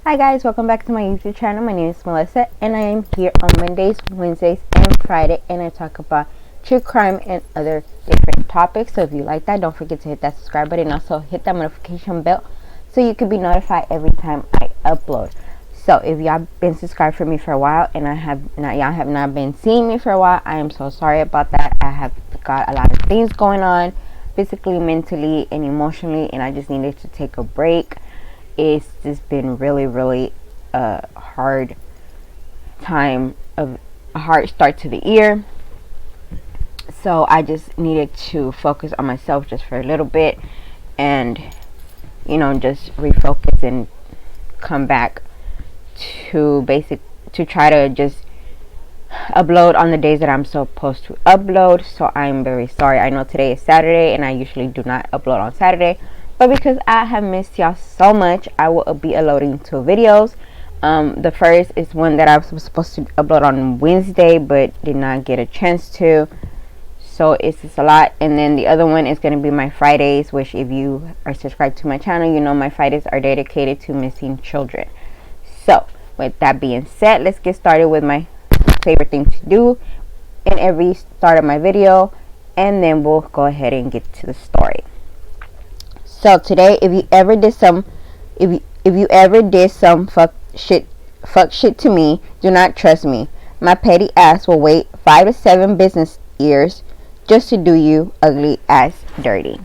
Hi guys, welcome back to my YouTube channel. My name is Melissa and I am here on Mondays, Wednesdays, and Friday, and I talk about true crime and other different topics. So if you like that, don't forget to hit that subscribe button and also hit that notification bell so you can be notified every time I upload. So if y'all been subscribed for me for a while and y'all have not been seeing me for a while, I am so sorry about that. I have got a lot of things going on physically, mentally, and emotionally, and I just needed to take a break. It's just been really a hard time, of a hard start to the year, so I just needed to focus on myself just for a little bit and just refocus and come back to try to just upload on the days that I'm supposed to upload. So I'm very sorry. I know today is Saturday and I usually do not upload on Saturday, but because I have missed y'all so much, I will be uploading 2 videos. The first is one that I was supposed to upload on Wednesday but did not get a chance to, so it's just a lot. And then the other one is going to be my Fridays, which if you are subscribed to my channel, you know my Fridays are dedicated to missing children. So with that being said, let's get started with my favorite thing to do in every start of my video, and then we'll go ahead and get to the story. So today, if you ever did some fuck shit to me, do not trust me. My petty ass will wait 5 to 7 business years just to do you ugly ass dirty.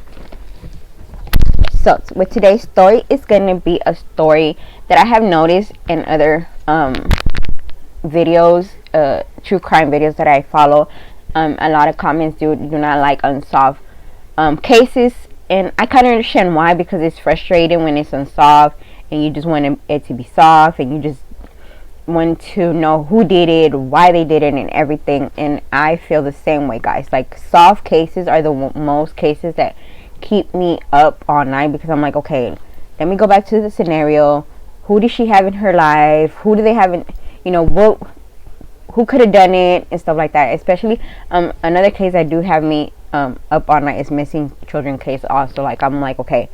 So with today's story, it's gonna be a story that I have noticed in other videos, true crime videos that I follow. A lot of comments do not like unsolved cases, and I kind of understand why, because it's frustrating when it's unsolved and you just want it to be solved and you just want to know who did it, why they did it, and everything. And I feel the same way, guys. Like, solved cases are the most cases that keep me up all night, because I'm like, okay, let me go back to the scenario. Who did she have in her life? Who do they have in, who could have done it and stuff like that. Especially another case that do have me up all night is missing children case also. Like, I'm like, okay,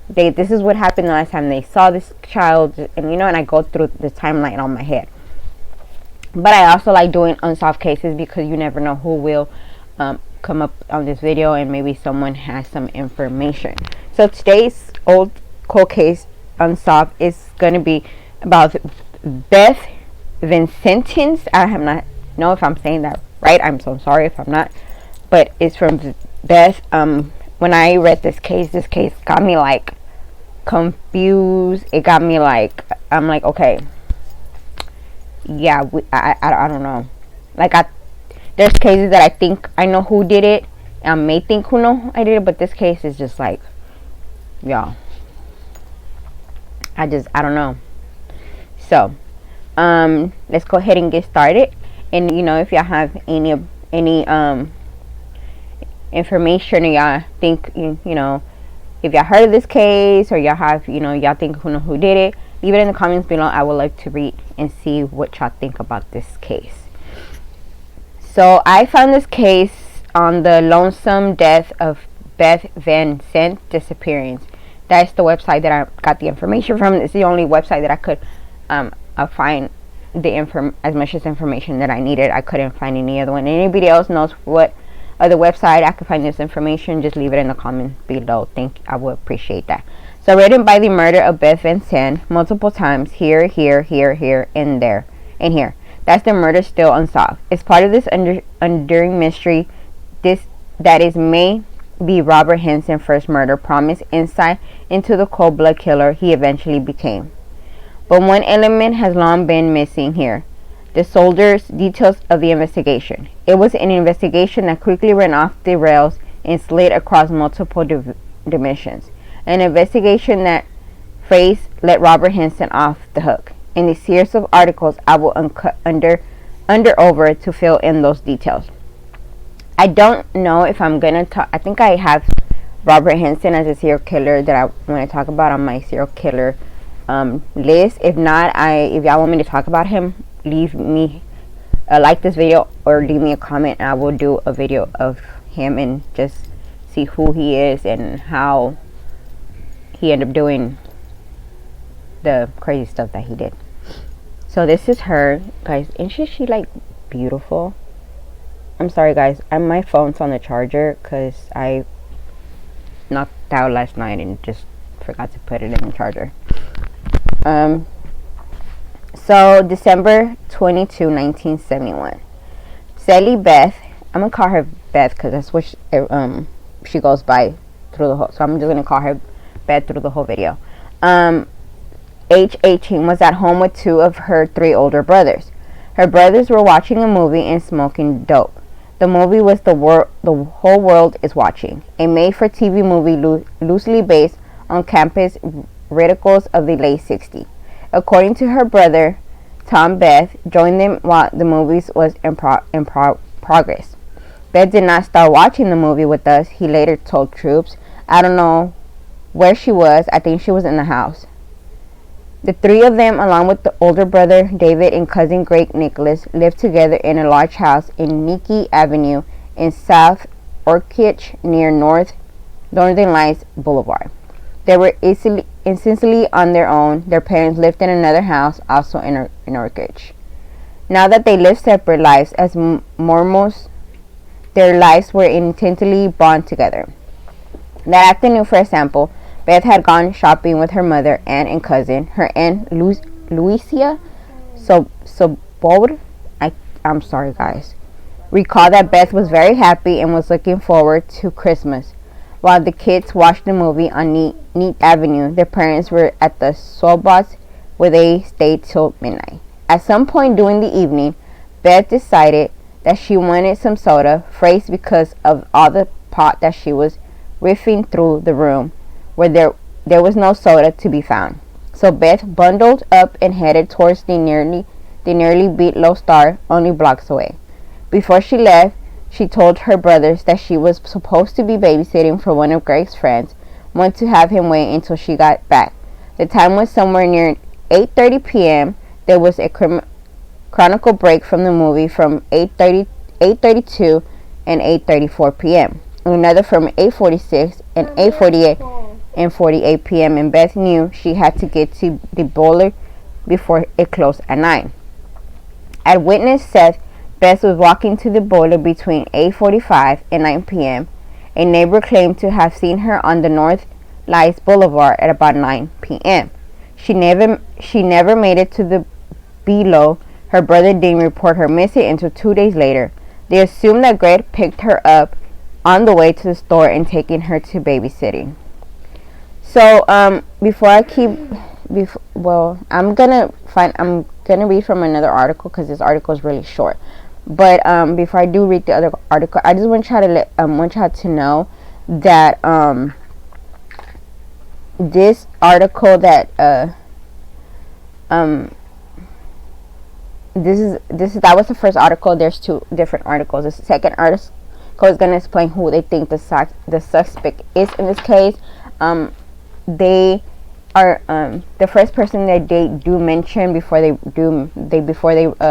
this is what happened the last time they saw this child, and and I go through the timeline on my head. But I also like doing unsolved cases because you never know who will come up on this video, and maybe someone has some information. So today's old cold case unsolved is going to be about Beth Vanzanten. I have not know if I'm saying that right. I'm so sorry if I'm not, but it's from Beth. When I read this case got me like confused. It got me like, I'm like, okay, yeah, I don't know. Like, there's cases that I think I know who did it. I may think who know I did it, but this case is just like, y'all, I don't know. So let's go ahead and get started. And if y'all have any information, or y'all think if y'all heard of this case, or y'all have y'all think who did it, leave it in the comments below. I would like to read and see what y'all think about this case. So I found this case on the lonesome death of Beth Vanzanten disappearance. That's the website that I got the information from. It's the only website that I could find as much as information that I needed. I couldn't find any other one. Anybody else knows what other website I could find this information, just leave it in the comments below. I would appreciate that. So, written by the murder of Beth Vanzanten multiple times, here, and there, and here. That's the murder still unsolved. It's part of this enduring mystery. That may be Robert Henson's first murder, promised insight into the cold-blooded killer he eventually became. But one element has long been missing here: the soldiers' details of the investigation. It was an investigation that quickly ran off the rails and slid across multiple dimensions. An investigation that phrase let Robert Henson off the hook. In the series of articles, I will under over to fill in those details. I don't know if I'm gonna talk. I think I have Robert Henson as a serial killer that I want to talk about on my serial killer list. If not, if y'all want me to talk about him, leave me like this video or leave me a comment, and I will do a video of him and just see who he is and how he ended up doing the crazy stuff that he did. So this is her, guys. Isn't she like beautiful? I'm sorry, guys. My phone's on the charger because I knocked out last night and just forgot to put it in the charger. So December 22, 1971. Sally Beth. I'm gonna call her Beth because that's what she goes by through the whole. So I'm just gonna call her Beth through the whole video. Age 18, was at home with two of her three older brothers. Her brothers were watching a movie and smoking dope. The movie was The Whole World is Watching, a made-for-TV movie loosely based on campus radicals of the late 60s. According to her brother, Tom, Beth joined them while the movie was in progress. Beth did not start watching the movie with us, he later told Troops. I don't know where she was. I think she was in the house. The three of them, along with the older brother David and cousin Greg Nicholas, lived together in a large house in Nikki Avenue in South Orchid near Northern Lights Boulevard. They were essentially on their own. Their parents lived in another house, also in Orchid. Now that they lived separate lives as Mormons, their lives were intensely bound together. That afternoon, for example, Beth had gone shopping with her mother, aunt, and cousin. Her aunt, Lucia Sobor, I'm sorry, guys, recalled that Beth was very happy and was looking forward to Christmas. While the kids watched the movie on Neat Avenue, their parents were at the Sobots, where they stayed till midnight. At some point during the evening, Beth decided that she wanted some soda, phrased because of all the pot that she was riffing through the room, where there was no soda to be found. So Beth bundled up and headed towards the nearly beat Low Star, only blocks away. Before she left, she told her brothers that she was supposed to be babysitting for one of Greg's friends, wanted to have him wait until she got back. The time was somewhere near 8:30 p.m. There was a chronicle break from the movie from 8:32 and 8:34 p.m. Another from 8:46 and 8:48 p.m. and Beth knew she had to get to the boiler before it closed at 9. As witness said, Beth was walking to the boiler between 8:45 and 9 p.m. A neighbor claimed to have seen her on the North Lights Boulevard at about 9 p.m. She never made it to the below. Her brother didn't report her missing until 2 days later. They assumed that Greg picked her up on the way to the store and taking her to babysitting. So before I keep, I'm gonna read from another article because this article is really short. But before I do read the other article, I just want y'all to know that this article that that was the first article. There's two different articles. The second article is going to explain who they think the suspect is in this case. They are the first person that they do mention before they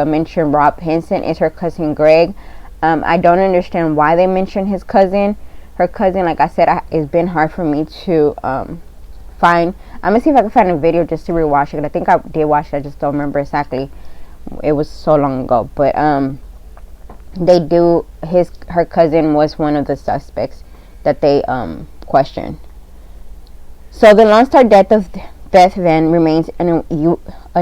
mention Rob Henson is her cousin Greg. I don't understand why they mention his cousin. Her cousin, like I said, it's been hard for me to find. I'm gonna see if I can find a video just to rewatch it. I think I did watch it. I just don't remember exactly. It was so long ago, but her cousin was one of the suspects that they questioned. So the Lone Star death of Beth Van remains a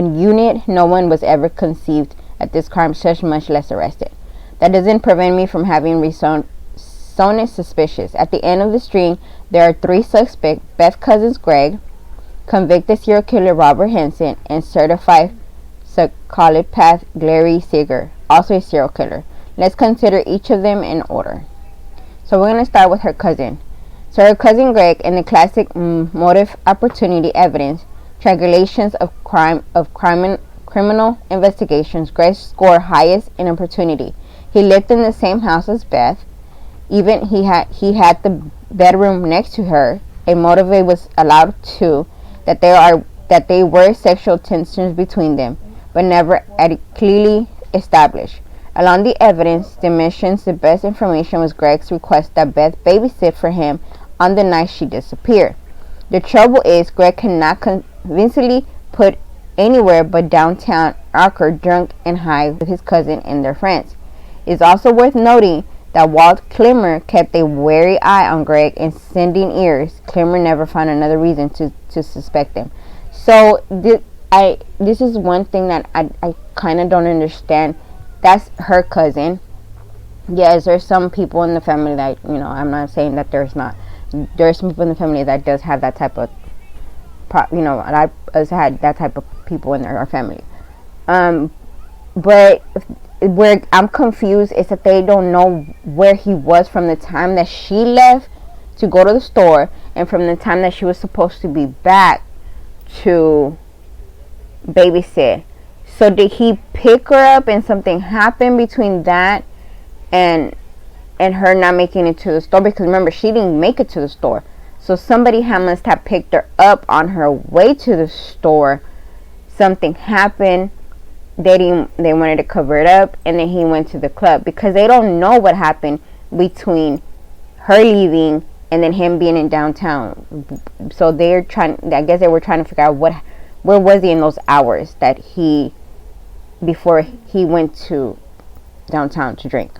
unit. No one was ever conceived at this crime, much less arrested. That doesn't prevent me from having reasoned suspicious. At the end of the string, there are three suspects: Beth's cousin Greg, convicted serial killer Robert Henson, and certified psychopath Larry Seeger, also a serial killer. Let's consider each of them in order. So we're going to start with her cousin. So her cousin Greg, in the classic motive opportunity evidence triangulations of criminal investigations, Greg scored highest in opportunity. He lived in the same house as Beth. Even he had the bedroom next to her. A motive was allowed too, that there were sexual tensions between them, but never clearly established. Along the evidence dimensions, the best information was Greg's request that Beth babysit for him on the night she disappeared. The trouble is, Greg cannot convincingly put anywhere but downtown Archer, drunk and high with his cousin and their friends. It's also worth noting that Walt Clymer kept a wary eye on Greg and sending ears. Clymer never found another reason to suspect him. So this is one thing that I kind of don't understand. That's her cousin. Yes, there's some people in the family that, I'm not saying that there's not. There's some people in the family that does have that type of, that has had that type of people in our family. But where I'm confused is that they don't know where he was from the time that she left to go to the store and from the time that she was supposed to be back to babysit. So did he pick her up and something happened between that and her not making it to the store? Because remember, she didn't make it to the store. So somebody must have picked her up on her way to the store. Something happened. They wanted to cover it up, and then he went to the club, because they don't know what happened between her leaving and then him being in downtown. So I guess they were trying to figure out where was he in those hours before he went to downtown to drink.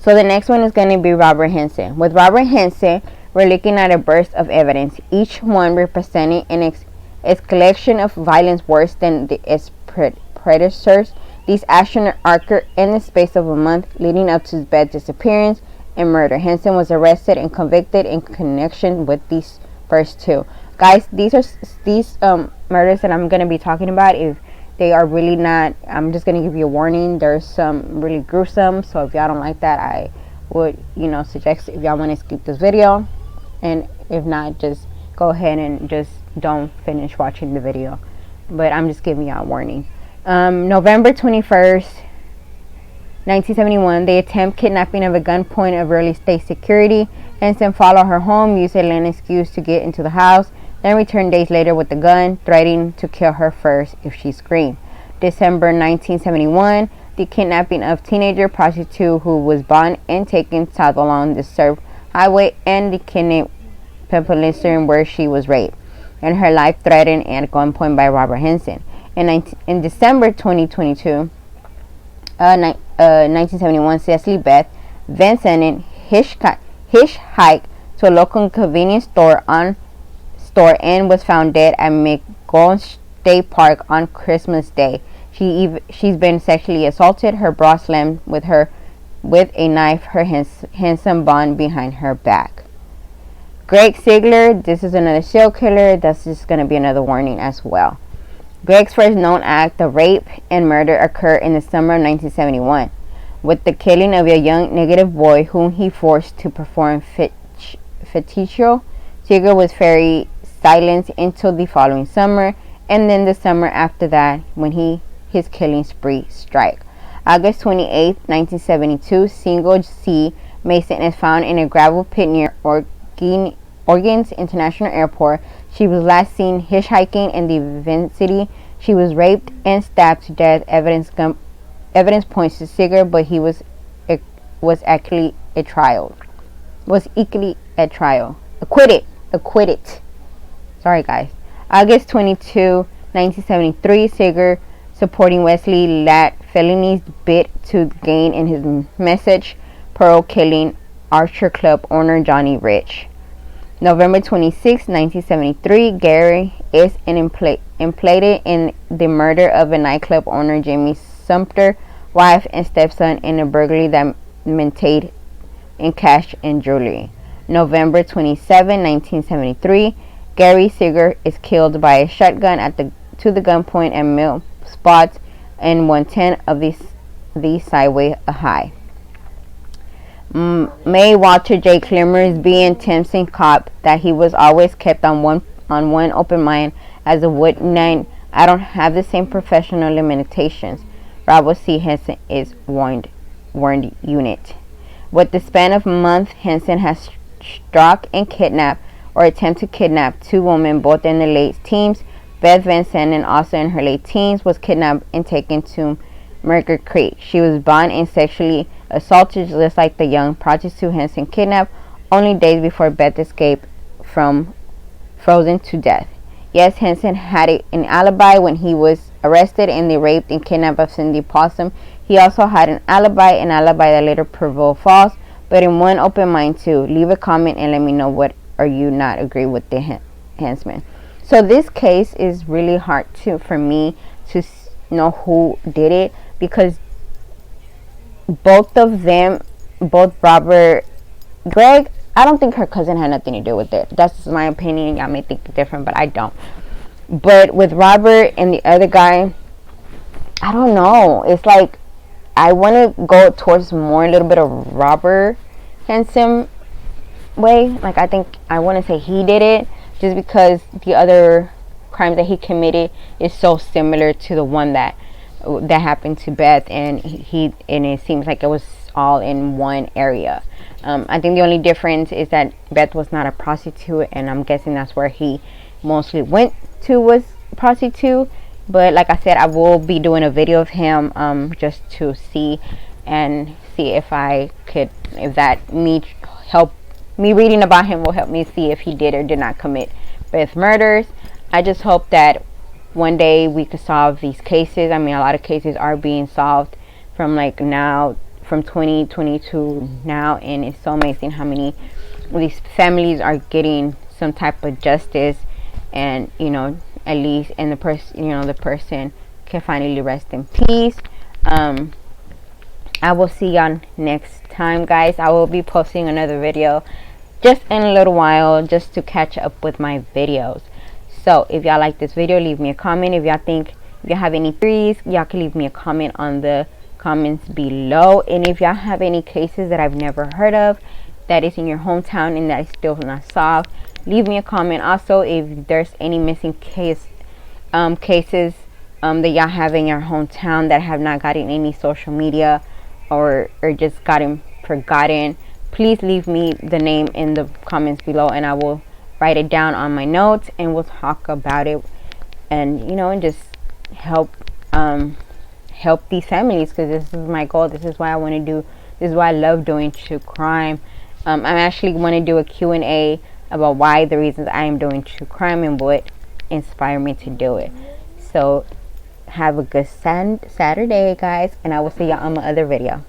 So the next one is going to be Robert Henson. With Robert Henson, we're looking at a burst of evidence, each one representing an escalation of violence worse than its predecessors. These actions occurred in the space of a month leading up to Beth's disappearance and murder. Henson was arrested and convicted in connection with these first two. Guys, these murders that I'm going to be talking about, if they are really not, I'm just going to give you a warning. There's some really gruesome, so if y'all don't like that, I would, suggest if y'all want to skip this video, and if not, just go ahead and just don't finish watching the video. But I'm just giving y'all a warning. November 21st, 1971, they attempt kidnapping of a gunpoint of early state security. Henson followed her home, used an excuse to get into the house, then returned days later with the gun, threatening to kill her first if she screamed. December 1971, the kidnapping of teenager prostitute who was bound and taken south along the Surf Highway, and the kidnapping Peninsula where she was raped and her life threatened at gunpoint by Robert Henson. In December 2022, 1971, Cecily Beth Vanzanten hitchhiked to a local convenience store and was found dead at McGowan State Park on Christmas Day. She's been sexually assaulted. Her bra slammed with a knife. Her handsome bond behind her back. Greg Sigler, this is another serial killer. That's just going to be another warning as well. Greg's first known act of rape and murder occurred in the summer of 1971, with the killing of a young negative boy whom he forced to perform feticcio. Sigler was very silent until the following summer, and then the summer after that when his killing spree struck. August 28, 1972, single C. Mason is found in a gravel pit near Orleans International Airport. She was last seen hitchhiking in the vicinity. She was raped and stabbed to death. Evidence points to Sigler, but he was actually at trial. Acquitted. Sorry, guys. August 22, 1973, Sigler, supporting Wesley Latt felonies, bid to gain in his message, Pearl killing Archer Club owner Johnny Rich. November 26, 1973, Gary is implicated in the murder of a nightclub owner Jimmy Sumter, wife and stepson, in a burglary that maintained in cash and jewelry. November 27, 1973, Gary Sigler is killed by a shotgun to the gunpoint and mill spots in 110 of the Sideway High. May Walter J. Clymer is being Timpson cop that he was always kept on one open mind as a wood nine. I don't have the same professional limitations. Robert C. Henson is warned unit. With the span of a month, Henson has struck and kidnapped or attempted to kidnap two women, both in their late teens. Beth Vanzanten, also in her late teens, was kidnapped and taken to Merger Creek. She was bound and sexually assaulted just like the young prostitute Henson kidnapped only days before Beth escaped from frozen to death. Yes, Henson had an alibi when he was arrested and they raped and kidnapped of Cindy Possum. He also had an alibi that later proved false, but in one open mind too. Leave a comment and let me know what or you not agree with the Hensman. So this case is really hard for me to know who did it, because both of them, both Robert, Greg, I don't think her cousin had nothing to do with it. That's my opinion. Y'all may think different, but I don't. But with Robert and the other guy, I don't know. It's like I want to go towards more a little bit of Robert Henson way. Like I think I want to say he did it, just because the other crimes that he committed is so similar to the one that happened to Beth, and it seems like it was all in one area. I think the only difference is that Beth was not a prostitute, and I'm guessing that's where he mostly went to, was prostitute. But like I said, I will be doing a video of him just to see if me reading about him will help me see if he did or did not commit Beth murders. I just hope that one day we could solve these cases. I mean, a lot of cases are being solved from 2022 now, and it's so amazing how many of these families are getting some type of justice, and at least, and the person can finally rest in peace. I will see y'all next time, guys. I will be posting another video just in a little while, just to catch up with my videos. So if y'all like this video, leave me a comment. If y'all have any theories, y'all can leave me a comment on the comments below. And if y'all have any cases that I've never heard of that is in your hometown and that is still not solved, leave me a comment. Also, if there's any missing cases that y'all have in your hometown that have not gotten any social media or just gotten forgotten, please leave me the name in the comments below, and I will write it down on my notes, and we'll talk about it, and and just help these families, because this is my goal. This is why I want to do. This is why I love doing true crime. I'm actually want to do a Q&A about why the reasons I am doing true crime and what inspired me to do it. So have a good Saturday, guys, and I will see y'all on my other video.